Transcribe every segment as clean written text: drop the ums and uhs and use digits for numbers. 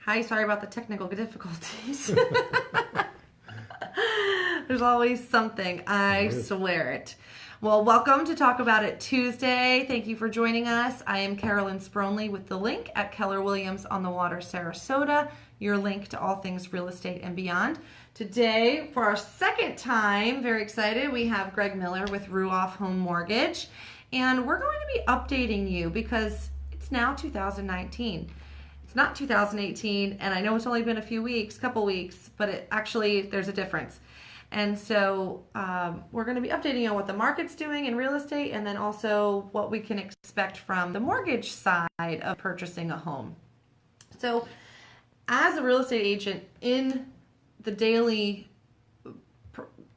Hi, sorry about the technical difficulties. There's always something, I swear it. Well, welcome to Talk About It Tuesday. Thank you for joining us. I am Carolyn Sproehnle with the link at Keller Williams on the Water, Sarasota, your link to all things real estate and beyond. Today, for our second time, very excited, we have Greg Miller with Ruoff Home Mortgage. And we're going to be updating you because it's now 2019. It's not 2018, and I know it's only been a few weeks, couple weeks, but it actually, there's a difference. And so we're going to be updating you on what the market's doing in real estate, and then also what we can expect from the mortgage side of purchasing a home. So as a real estate agent in the daily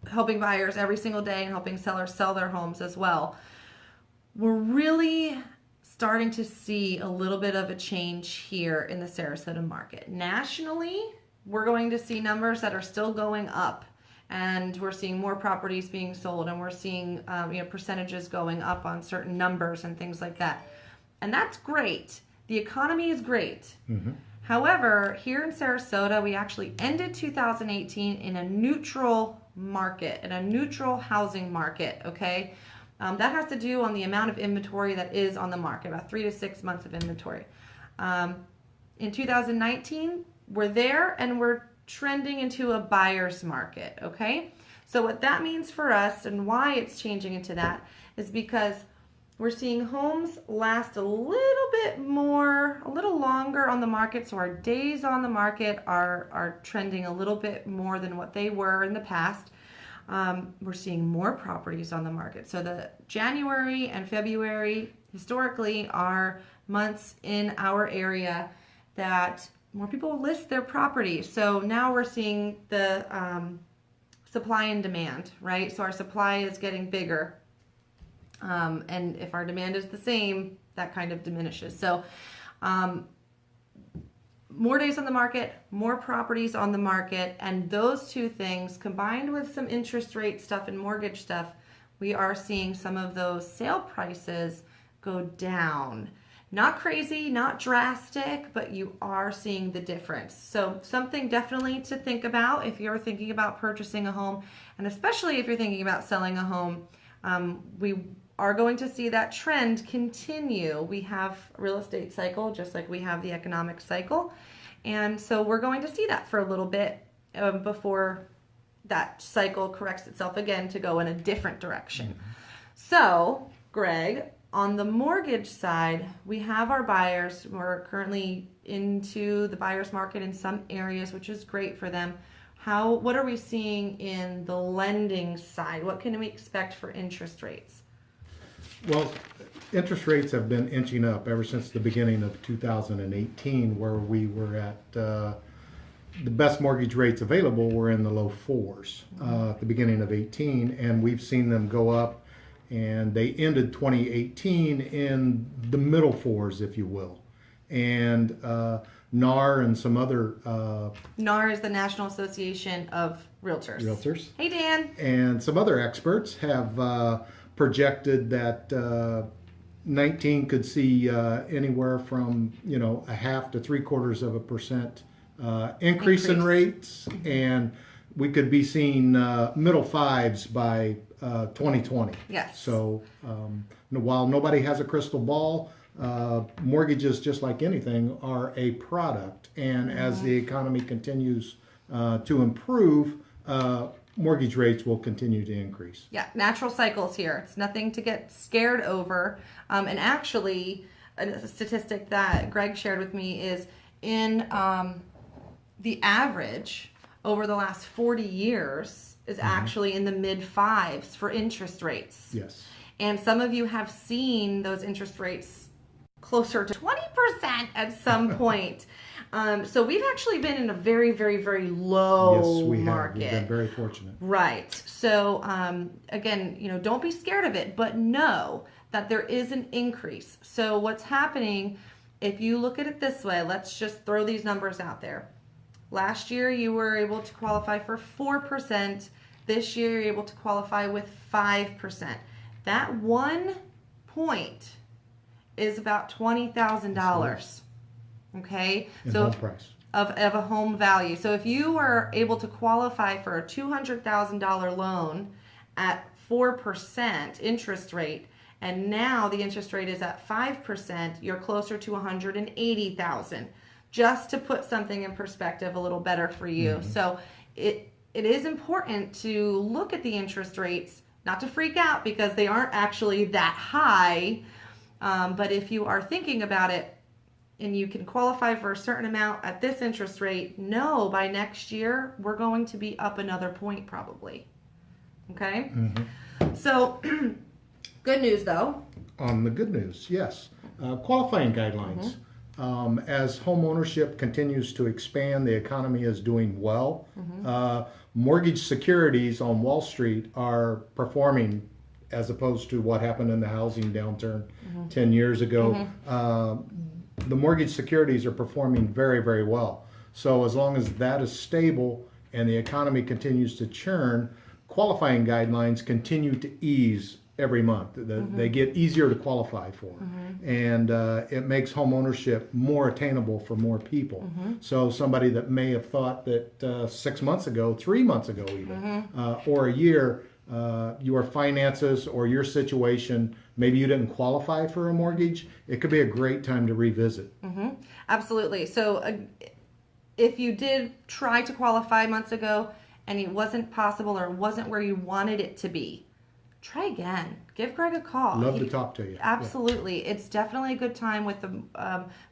helping buyers every single day and helping sellers sell their homes as well, we're really starting to see a little bit of a change here in the Sarasota market. Nationally, we're going to see numbers that are still going up, and we're seeing more properties being sold, and we're seeing percentages going up on certain numbers and things like that. And that's great. The economy is great. Mm-hmm. However, here in Sarasota, we actually ended 2018 in a neutral market, in a neutral housing market, okay? That has to do on the amount of inventory that is on the market, about 3 to 6 months of inventory. In 2019, we're there and we're trending into a buyer's market, okay? So what that means for us and why it's changing into that is because we're seeing homes last a little bit more, a little longer on the market. So our days on the market are trending a little bit more than what they were in the past. We're seeing more properties on the market. So the January and February historically are months in our area that more people list their property. So now we're seeing the supply and demand, right? So our supply is getting bigger. And if our demand is the same, that kind of diminishes. So more days on the market, more properties on the market, and those two things combined with some interest rate stuff and mortgage stuff, we are seeing some of those sale prices go down. Not crazy, not drastic, but you are seeing the difference. So something definitely to think about if you're thinking about purchasing a home, and especially if you're thinking about selling a home. We are going to see that trend continue. We have a real estate cycle just like we have the economic cycle. And so we're going to see that for a little bit before that cycle corrects itself again to go in a different direction. Mm-hmm. So, Greg, on the mortgage side, we have our buyers. We're currently into the buyer's market in some areas, which is great for them. What are we seeing in the lending side? What can we expect for interest rates? Well, interest rates have been inching up ever since the beginning of 2018, where we were at the best mortgage rates available were in the low fours at the beginning of 18, and we've seen them go up, and they ended 2018 in the middle fours, if you will. And NAR and some other... NAR is the National Association of Realtors. Hey, Dan. And some other experts have projected that 19 could see anywhere from, a 0.5 to 0.75% increase in rates, and we could be seeing middle fives by 2020. Yes. So while nobody has a crystal ball, mortgages, just like anything, are a product, and as the economy continues to improve, mortgage rates will continue to increase. Yeah, natural cycles here. It's nothing to get scared over. And actually, a statistic that Greg shared with me is in the average over the last 40 years is actually in the mid fives for interest rates. Yes. And some of you have seen those interest rates closer to 20% at some point. So we've actually been in a very, very, very low market. We've been very fortunate. Right. So again, don't be scared of it, but know that there is an increase. So what's happening, if you look at it this way, let's just throw these numbers out there. Last year you were able to qualify for 4%. This year you're able to qualify with 5%. That 1 is about $20,000. Okay, in home price. of a home value. So if you were able to qualify for a $200,000 loan at 4% interest rate, and now the interest rate is at 5%, you're closer to 180,000. Just to put something in perspective a little better for you. So it is important to look at the interest rates, not to freak out because they aren't actually that high. But if you are thinking about it and you can qualify for a certain amount at this interest rate, know by next year we're going to be up another point probably. Okay? So good news though. On the good news, yes. Qualifying guidelines. As home ownership continues to expand, the economy is doing well. Mortgage securities on Wall Street are performing as opposed to what happened in the housing downturn 10 years ago. The mortgage securities are performing very, very well. So as long as that is stable and the economy continues to churn, qualifying guidelines continue to ease every month. They get easier to qualify for. And it makes home ownership more attainable for more people. So somebody that may have thought that 6 months ago, 3 months ago even, or a year, your finances or your situation, maybe you didn't qualify for a mortgage, it could be a great time to revisit. Absolutely. So if you did try to qualify months ago and it wasn't possible or it wasn't where you wanted it to be, try again. Give Greg a call. Love to talk to you. Absolutely. It's definitely a good time with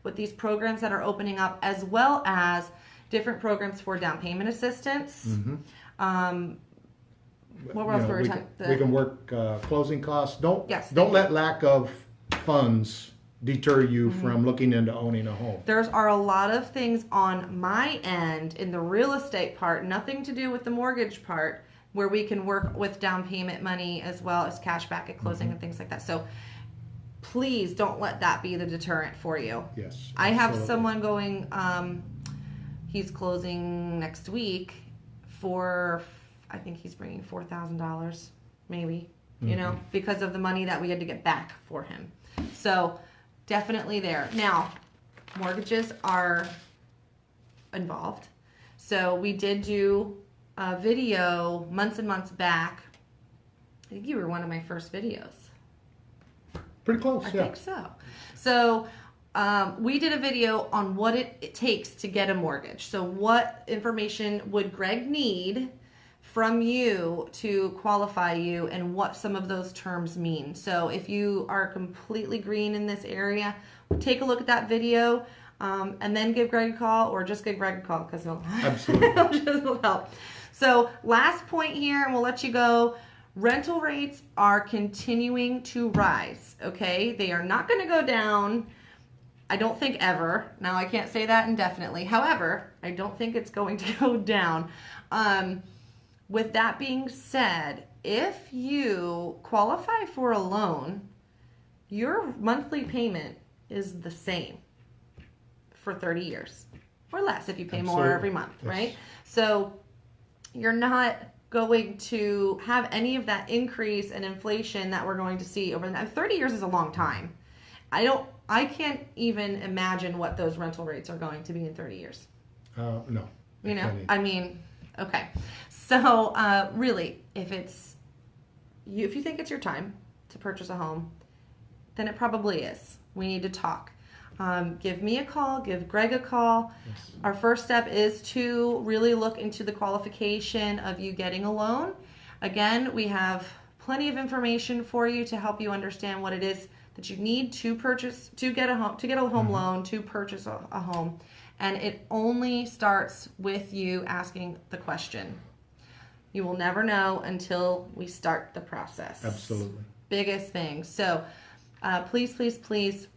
with these programs that are opening up, as well as different programs for down payment assistance. What else were we talking about? We can work closing costs. Don't Yes. let lack of funds deter you from looking into owning a home. There are a lot of things on my end in the real estate part, nothing to do with the mortgage part, where we can work with down payment money as well as cash back at closing and things like that. So please don't let that be the deterrent for you. Yes. I have absolutely. someone going, he's closing next week for, I think he's bringing $4,000 maybe, you know, because of the money that we had to get back for him. So definitely there. Now, mortgages are involved. So we did do a video months and months back. I think you were one of my first videos. Pretty close, I yeah. think so. So we did a video on what it takes to get a mortgage. So what information would Greg need from you to qualify you and what some of those terms mean. So if you are completely green in this area, take a look at that video and then give Greg a call, or just give Greg a call because he'll help. So last point here, and we'll let you go. Rental rates are continuing to rise, okay? They are not going to go down, I don't think ever. Now, I can't say that indefinitely. However, I don't think it's going to go down. With that being said, if you qualify for a loan, your monthly payment is the same for 30 years or less if you pay more every month, right? So you're not going to have any of that increase in inflation that we're going to see over the 30 years is a long time. I can't even imagine what those rental rates are going to be in 30 years. No. You know, I mean, okay. So really, if you think it's your time to purchase a home, then it probably is. We need to talk. Give me a call, give Greg a call. Yes. Our first step is to really look into the qualification of you getting a loan. Again, we have plenty of information for you to help you understand what it is that you need to purchase, to get a home loan, to purchase a home. And it only starts with you asking the question. You will never know until we start the process. Absolutely. Biggest thing. So please, please, please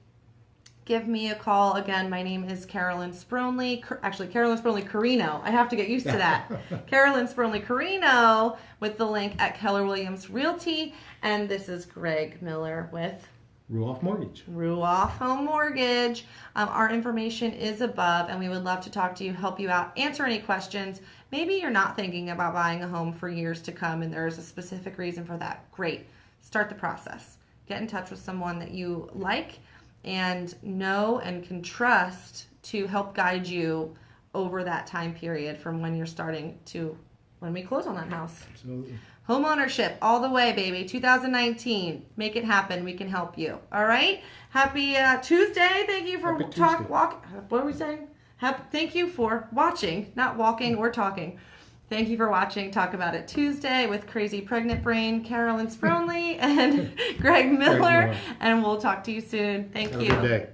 give me a call. Again, my name is Carolyn Sproehnle. Actually, Carolyn Sproehnle Carino. I have to get used to that. Carolyn Sproehnle Carino with the link at Keller Williams Realty. And this is Greg Miller with Ruoff Mortgage. Ruoff Home Mortgage. Our information is above, and we would love to talk to you, help you out, answer any questions. Maybe you're not thinking about buying a home for years to come, and there's a specific reason for that. Great. Start the process. Get in touch with someone that you like and know and can trust to help guide you over that time period from when you're starting to when we close on that house. Absolutely. Home ownership all the way, baby. 2019. Make it happen. We can help you. All right. Happy Tuesday. Thank you for What are we saying? Thank you for watching, not walking or talking. Thank you for watching Talk About It Tuesday with Crazy Pregnant Brain, Carolyn Sproehnle and Greg Miller. And we'll talk to you soon. Thank you. Have a good day.